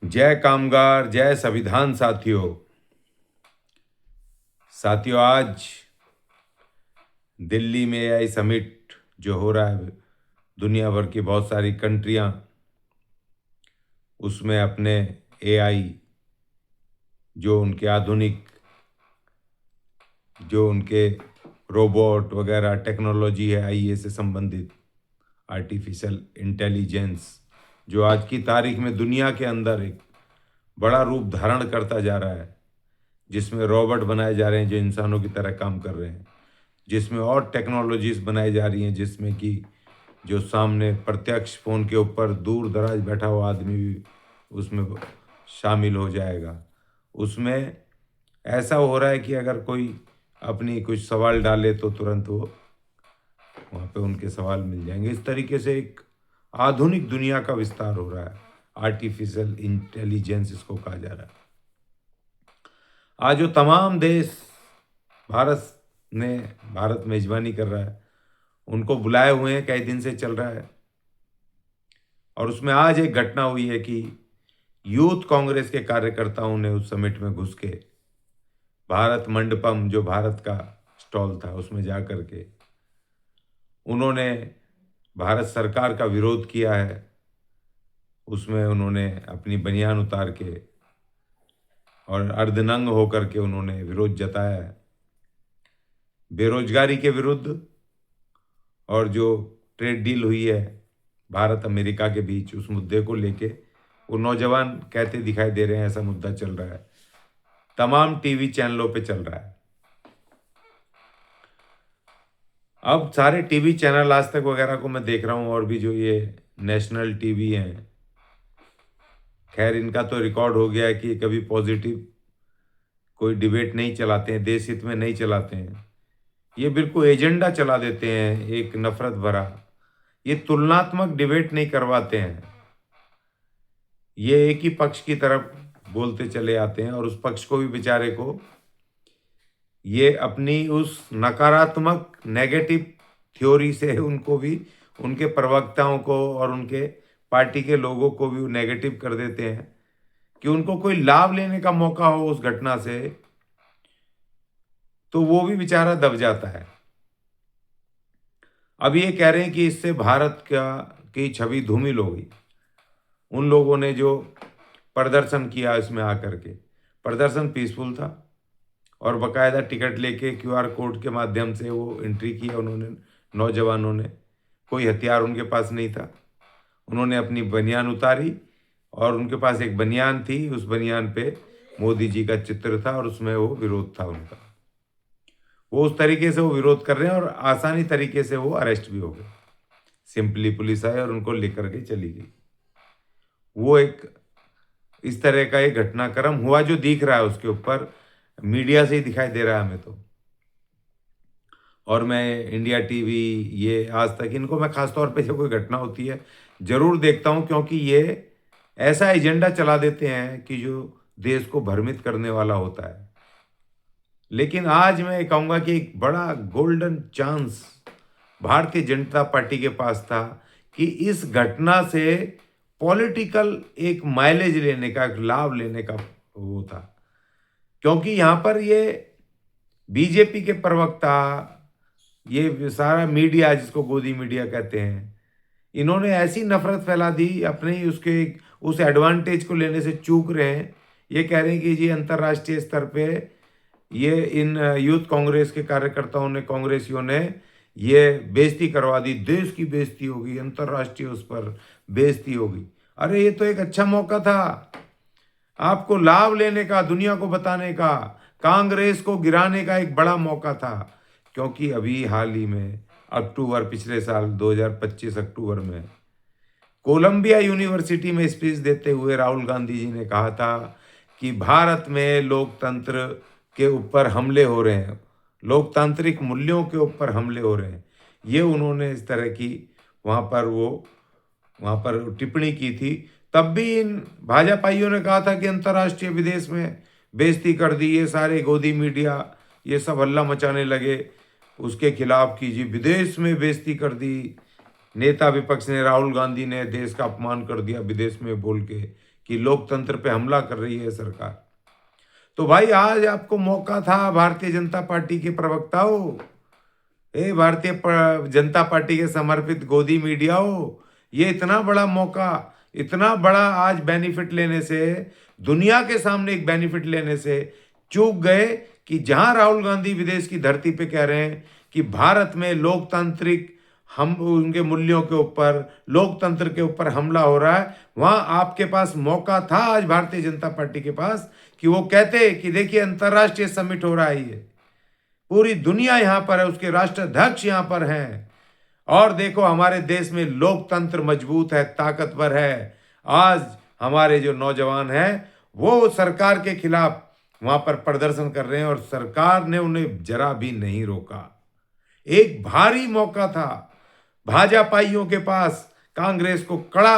जय कामगार जय संविधान साथियों। आज दिल्ली में एआई समिट जो हो रहा है, दुनिया भर की बहुत सारी कंट्रियां उसमें अपने एआई जो उनके आधुनिक जो उनके रोबोट वगैरह टेक्नोलॉजी है, आईए से संबंधित आर्टिफिशियल इंटेलिजेंस जो आज की तारीख में दुनिया के अंदर एक बड़ा रूप धारण करता जा रहा है, जिसमें रोबोट बनाए जा रहे हैं जो इंसानों की तरह काम कर रहे हैं, जिसमें और टेक्नोलॉजीज बनाई जा रही हैं, जिसमें कि जो सामने प्रत्यक्ष फ़ोन के ऊपर दूर दराज बैठा हुआ आदमी भी उसमें शामिल हो जाएगा। उसमें ऐसा हो रहा है कि अगर कोई अपनी कुछ सवाल डाले तो तुरंत वो वहाँ पे उनके सवाल मिल जाएंगे। इस तरीके से एक आधुनिक दुनिया का विस्तार हो रहा है। आर्टिफिशियल इंटेलिजेंस इसको कहा जा रहा है। आज जो तमाम देश भारत भारत मेजबानी कर रहा है, उनको बुलाए हुए हैं, कई दिन से चल रहा है। और उसमें आज एक घटना हुई है कि यूथ कांग्रेस के कार्यकर्ताओं ने उस समिट में घुस के भारत मंडपम जो भारत का स्टॉल था उसमें जा कर के उन्होंने भारत सरकार का विरोध किया है। उसमें उन्होंने अपनी बनियान उतार के और अर्धनंग होकर के उन्होंने विरोध जताया है बेरोजगारी के विरुद्ध। और जो ट्रेड डील हुई है भारत अमेरिका के बीच, उस मुद्दे को लेके वो नौजवान कहते दिखाई दे रहे हैं। ऐसा मुद्दा चल रहा है, तमाम टीवी चैनलों पे चल रहा है। अब सारे टीवी चैनल, आज तक वगैरह को मैं देख रहा हूँ, और भी जो ये नेशनल टीवी हैं, खैर इनका तो रिकॉर्ड हो गया है कि कभी पॉजिटिव कोई डिबेट नहीं चलाते हैं, देश हित में नहीं चलाते हैं। ये बिल्कुल एजेंडा चला देते हैं, एक नफरत भरा। ये तुलनात्मक डिबेट नहीं करवाते हैं, ये एक ही पक्ष की तरफ बोलते चले आते हैं। और उस पक्ष को भी बेचारे को ये अपनी उस नकारात्मक नेगेटिव थ्योरी से उनको भी, उनके प्रवक्ताओं को और उनके पार्टी के लोगों को भी नेगेटिव कर देते हैं कि उनको कोई लाभ लेने का मौका हो उस घटना से, तो वो भी बेचारा दब जाता है। अब ये कह रहे हैं कि इससे भारत की छवि धूमिल हो गई। उन लोगों ने जो प्रदर्शन किया इसमें आकर के, प्रदर्शन पीसफुल था और बाकायदा टिकट लेके क्यूआर कोड के माध्यम से वो एंट्री किया उन्होंने। नौजवानों ने, कोई हथियार उनके पास नहीं था। उन्होंने अपनी बनियान उतारी और उनके पास एक बनियान थी, उस बनियान पे मोदी जी का चित्र था और उसमें वो विरोध था उनका। वो उस तरीके से वो विरोध कर रहे हैं और आसानी तरीके से वो अरेस्ट भी हो गए। सिंपली पुलिस आई और उनको लेकर के चली गई। वो एक इस तरह का एक घटनाक्रम हुआ जो दिख रहा है, उसके ऊपर मीडिया से ही दिखाई दे रहा है हमें तो। और मैं इंडिया टीवी, ये आज तक, इनको मैं खासतौर पे जब कोई घटना होती है जरूर देखता हूँ, क्योंकि ये ऐसा एजेंडा चला देते हैं कि जो देश को भ्रमित करने वाला होता है। लेकिन आज मैं कहूँगा कि एक बड़ा golden chance Bharatiya Janata party के पास था कि इस घटना से पॉलिटिकल एक माइलेज लेने का, एक लाभ लेने का वो था। क्योंकि यहाँ पर ये बीजेपी के प्रवक्ता, ये सारा मीडिया जिसको गोदी मीडिया कहते हैं, इन्होंने ऐसी नफरत फैला दी, अपने ही उसके उस एडवांटेज को लेने से चूक रहे हैं। ये कह रहे हैं कि जी अंतर्राष्ट्रीय स्तर पे ये इन यूथ कांग्रेस के कार्यकर्ताओं ने, कांग्रेसियों ने ये बेइज्जती करवा दी, देश की बेइज्जती होगी, अंतर्राष्ट्रीय उस पर बेइज्जती होगी। अरे ये तो एक अच्छा मौका था आपको लाभ लेने का, दुनिया को बताने का, कांग्रेस को गिराने का एक बड़ा मौका था। क्योंकि अभी हाल ही में अक्टूबर, पिछले साल 2025 अक्टूबर में कोलंबिया यूनिवर्सिटी में स्पीच देते हुए राहुल गांधी जी ने कहा था कि भारत में लोकतंत्र के ऊपर हमले हो रहे हैं, लोकतांत्रिक मूल्यों के ऊपर हमले हो रहे हैं। ये उन्होंने इस तरह की वहाँ पर टिप्पणी की थी। तब भी इन भाजपाइयों ने कहा था कि अंतर्राष्ट्रीय विदेश में बेइज्जती कर दी, ये सारे गोदी मीडिया ये सब हल्ला मचाने लगे उसके खिलाफ की जी, विदेश में बेइज्जती कर दी नेता विपक्ष ने, राहुल गांधी ने देश का अपमान कर दिया विदेश में बोल के कि लोकतंत्र पे हमला कर रही है सरकार। तो भाई आज आपको मौका था, भारतीय जनता पार्टी के प्रवक्ताओं, जनता पार्टी के समर्पित गोदी मीडिया हो, ये इतना बड़ा मौका, इतना बड़ा आज बेनिफिट लेने से, दुनिया के सामने एक बेनिफिट लेने से चूक गए कि जहां राहुल गांधी विदेश की धरती पे कह रहे हैं कि भारत में लोकतांत्रिक हम उनके मूल्यों के ऊपर, लोकतंत्र के ऊपर हमला हो रहा है, वहां आपके पास मौका था आज भारतीय जनता पार्टी के पास कि वो कहते कि देखिए अंतर्राष्ट्रीय समिट हो रहा है, ये पूरी दुनिया यहां पर है, उसके राष्ट्राध्यक्ष यहां पर हैं, और देखो हमारे देश में लोकतंत्र मजबूत है, ताकतवर है। आज हमारे जो नौजवान हैं वो सरकार के खिलाफ वहां पर प्रदर्शन कर रहे हैं और सरकार ने उन्हें जरा भी नहीं रोका। एक भारी मौका था भाजपाइयों के पास कांग्रेस को कड़ा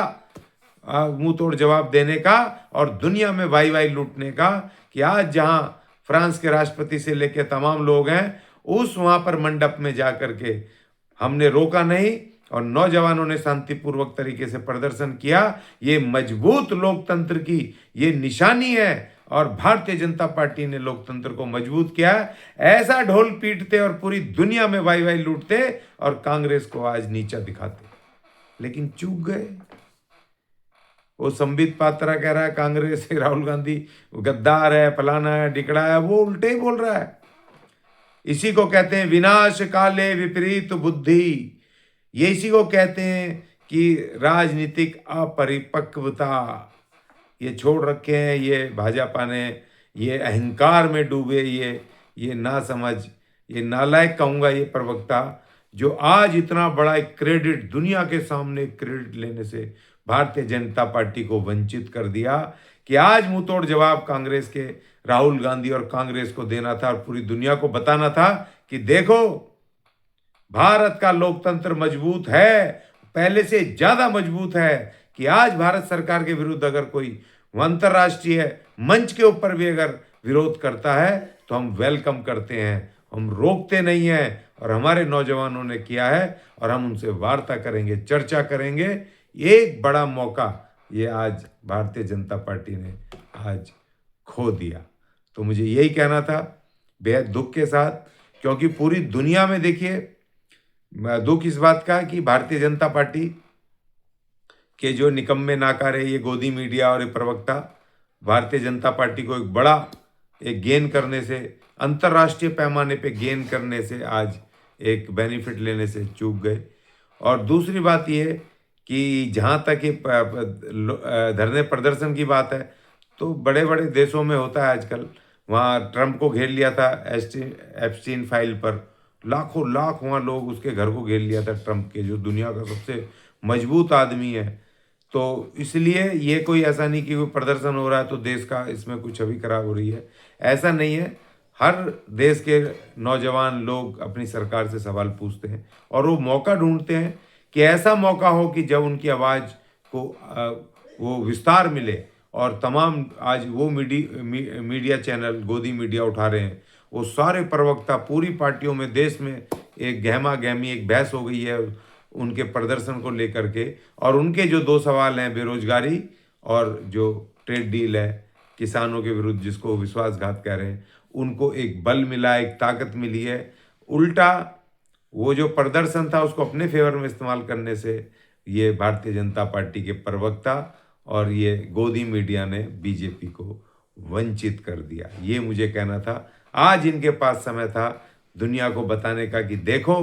मुंह तोड़ जवाब देने का और दुनिया में वाई वाई लूटने का कि आज जहां फ्रांस के राष्ट्रपति से लेकर तमाम लोग हैं, उस वहां पर मंडप में जाकर के हमने रोका नहीं और नौजवानों ने शांतिपूर्वक तरीके से प्रदर्शन किया। ये मजबूत लोकतंत्र की ये निशानी है और भारतीय जनता पार्टी ने लोकतंत्र को मजबूत किया। ऐसा ढोल पीटते और पूरी दुनिया में वाई वाई लूटते और कांग्रेस को आज नीचा दिखाते, लेकिन चूक गए। वो संबित पात्रा कह रहा है कांग्रेस से राहुल गांधी गद्दार है, फलाना है, डिकड़ा है, वो उल्टे ही बोल रहा है। इसी को कहते हैं विनाश काले विपरीत बुद्धि, ये इसी को कहते हैं कि राजनीतिक अपरिपक्वता। ये छोड़ रखे हैं ये भाजपा ने, ये अहंकार में डूबे, ये ना समझ, ये नालायक कहूँगा ये प्रवक्ता जो आज इतना बड़ा एक क्रेडिट दुनिया के सामने क्रेडिट लेने से भारतीय जनता पार्टी को वंचित कर दिया कि आज मुंहतोड़ जवाब कांग्रेस के राहुल गांधी और कांग्रेस को देना था और पूरी दुनिया को बताना था कि देखो भारत का लोकतंत्र मजबूत है, पहले से ज्यादा मजबूत है कि आज भारत सरकार के विरुद्ध अगर कोई अंतर्राष्ट्रीय मंच के ऊपर भी अगर विरोध करता है तो हम वेलकम करते हैं, हम रोकते नहीं हैं। और हमारे नौजवानों ने किया है और हम उनसे वार्ता करेंगे, चर्चा करेंगे। एक बड़ा मौका ये आज भारतीय जनता पार्टी ने आज खो दिया। तो मुझे यही कहना था बेहद दुख के साथ, क्योंकि पूरी दुनिया में देखिए दुख इस बात का कि भारतीय जनता पार्टी के जो निकम्मे नाकारे ये गोदी मीडिया और ये प्रवक्ता भारतीय जनता पार्टी को एक बड़ा एक गेन करने से, अंतर्राष्ट्रीय पैमाने पे गेन करने से आज एक बेनिफिट लेने से चूक गए। और दूसरी बात ये कि जहाँ तक ये धरने प्रदर्शन की बात है तो बड़े बड़े देशों में होता है आजकल। वहाँ ट्रंप को घेर लिया था एप्स्टीन फाइल पर, लाखों लाख वहाँ लोग उसके घर को घेर लिया था, ट्रंप के जो दुनिया का सबसे मजबूत आदमी है। तो इसलिए ये कोई ऐसा नहीं कि कोई प्रदर्शन हो रहा है तो देश का इसमें कुछ छवि खराब हो रही है, ऐसा नहीं है। हर देश के नौजवान लोग अपनी सरकार से सवाल पूछते हैं और वो मौका ढूंढते हैं कि ऐसा मौका हो कि जब उनकी आवाज़ को वो विस्तार मिले। और तमाम आज वो मीडिया चैनल गोदी मीडिया उठा रहे हैं, वो सारे प्रवक्ता पूरी पार्टियों में देश में एक गहमा गहमी एक बहस हो गई है उनके प्रदर्शन को लेकर के। और उनके जो दो सवाल हैं, बेरोजगारी और जो ट्रेड डील है किसानों के विरुद्ध जिसको विश्वासघात कह रहे हैं, उनको एक बल मिला, एक ताकत मिली है। उल्टा वो जो प्रदर्शन था उसको अपने फेवर में इस्तेमाल करने से ये भारतीय जनता पार्टी के प्रवक्ता और ये गोदी मीडिया ने बीजेपी को वंचित कर दिया। ये मुझे कहना था। आज इनके पास समय था दुनिया को बताने का कि देखो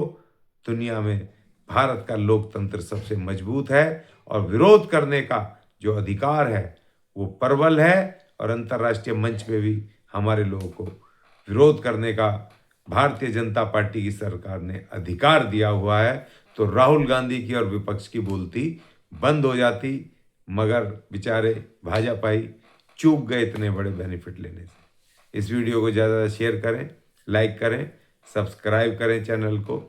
दुनिया में भारत का लोकतंत्र सबसे मजबूत है और विरोध करने का जो अधिकार है वो प्रबल है और अंतर्राष्ट्रीय मंच पे भी हमारे लोगों को विरोध करने का भारतीय जनता पार्टी की सरकार ने अधिकार दिया हुआ है। तो राहुल गांधी की और विपक्ष की बोलती बंद हो जाती, मगर बेचारे भाजपाई चूक गए इतने बड़े बेनिफिट लेने से। इस वीडियो को ज़्यादा शेयर करें, लाइक करें, सब्सक्राइब करें चैनल को।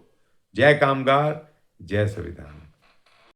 जय कामगार, जय संविधान।